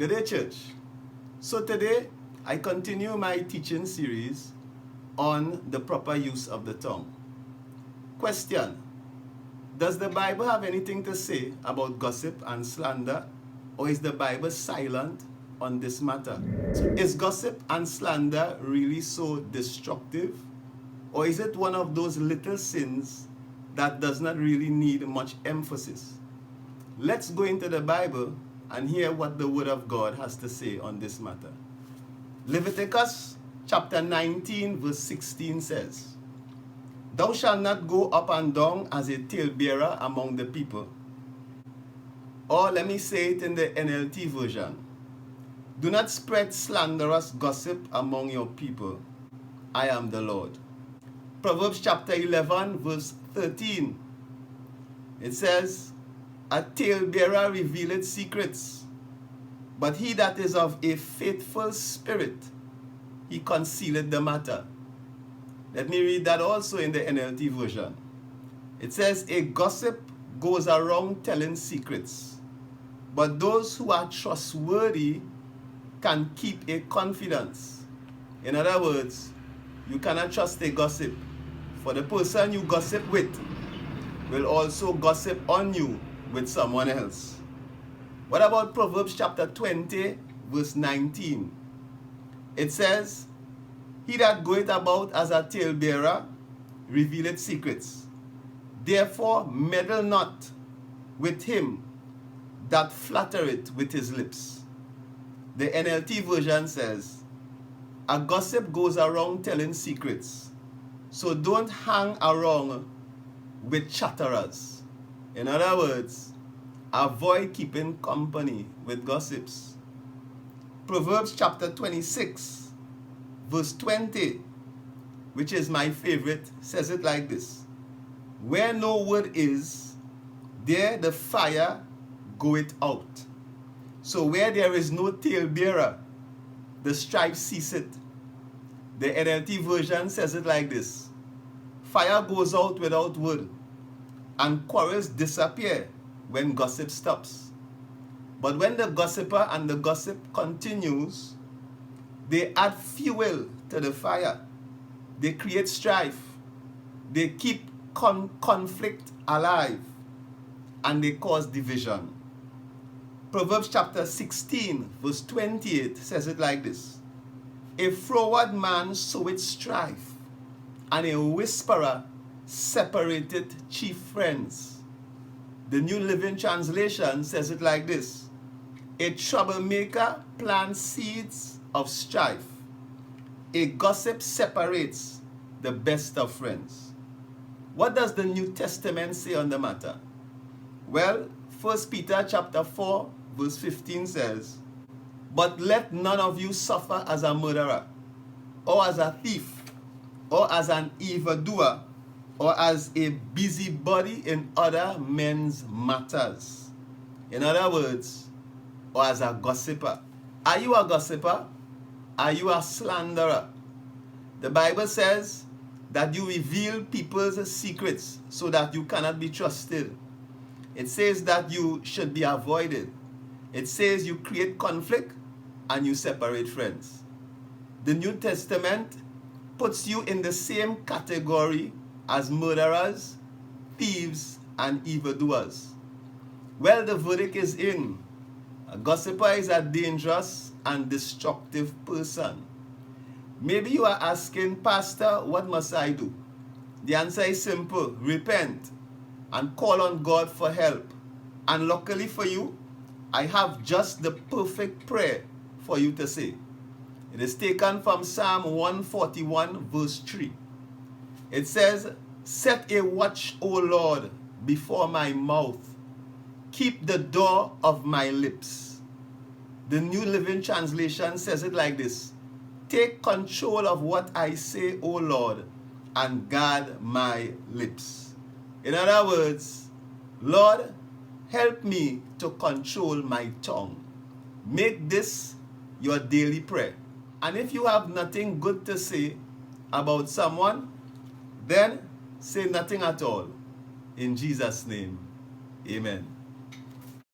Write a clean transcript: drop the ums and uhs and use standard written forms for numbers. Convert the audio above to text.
Good day, church. So today, I continue my teaching series on the proper use of the tongue. Question: does the Bible have anything to say about gossip and slander, or is the Bible silent on this matter? Is gossip and slander really so destructive, or is it one of those little sins that does not really need much emphasis? Let's go into the Bible and hear what the Word of God has to say on this matter. Leviticus chapter 19 verse 16 says, "Thou shalt not go up and down as a talebearer among the people." Or let me say it in the NLT version. "Do not spread slanderous gossip among your people. I am the Lord." Proverbs chapter 11 verse 13. It says, "A talebearer revealeth secrets, but he that is of a faithful spirit, he concealeth the matter." Let me read that also in the NLT version. It says, "A gossip goes around telling secrets, but those who are trustworthy can keep a confidence." In other words, you cannot trust a gossip, for the person you gossip with will also gossip on you with someone else. What about Proverbs chapter 20 verse 19? It says, "He that goeth about as a talebearer revealeth secrets. Therefore meddle not with him that flattereth with his lips." The NLT version says, "A gossip goes around telling secrets, so don't hang around with chatterers." In other words, avoid keeping company with gossips. Proverbs chapter 26 verse 20, which is my favorite, says it like this: "Where no word is, there the fire goeth out." So where there is no talebearer, the strife ceaseth. The NLT version says it like this: "Fire goes out without wood, and quarrels disappear when gossip stops. But when the gossiper and the gossip continues, they add fuel to the fire. They create strife. They keep conflict alive, and they cause division." Proverbs chapter 16 verse 28 says it like this: "A froward man soweth strife, and a whisperer separated chief friends." The New Living Translation says it like this: "A troublemaker plants seeds of strife. A gossip separates the best of friends." What does the New Testament say on the matter? Well, 1 Peter chapter 4 verse 15 says, "But let none of you suffer as a murderer, or as a thief, or as an evildoer, or as a busybody in other men's matters." In other words, or as a gossiper. Are you a gossiper? Are you a slanderer? The Bible says that you reveal people's secrets so that you cannot be trusted. It says that you should be avoided. It says you create conflict and you separate friends. The New Testament puts you in the same category as murderers, thieves, and evildoers. Well, the verdict is in. A gossiper is a dangerous and destructive person. Maybe you are asking, "Pastor, what must I do?" The answer is simple: repent and call on God for help. And luckily for you, I have just the perfect prayer for you to say. It is taken from Psalm 141 verse 3. It says, "Set a watch, O Lord, before my mouth. Keep the door of my lips." The New Living Translation says it like this: "Take control of what I say, O Lord, and guard my lips." In other words, Lord, help me to control my tongue. Make this your daily prayer. And if you have nothing good to say about someone, then say nothing at all. In Jesus' name, amen.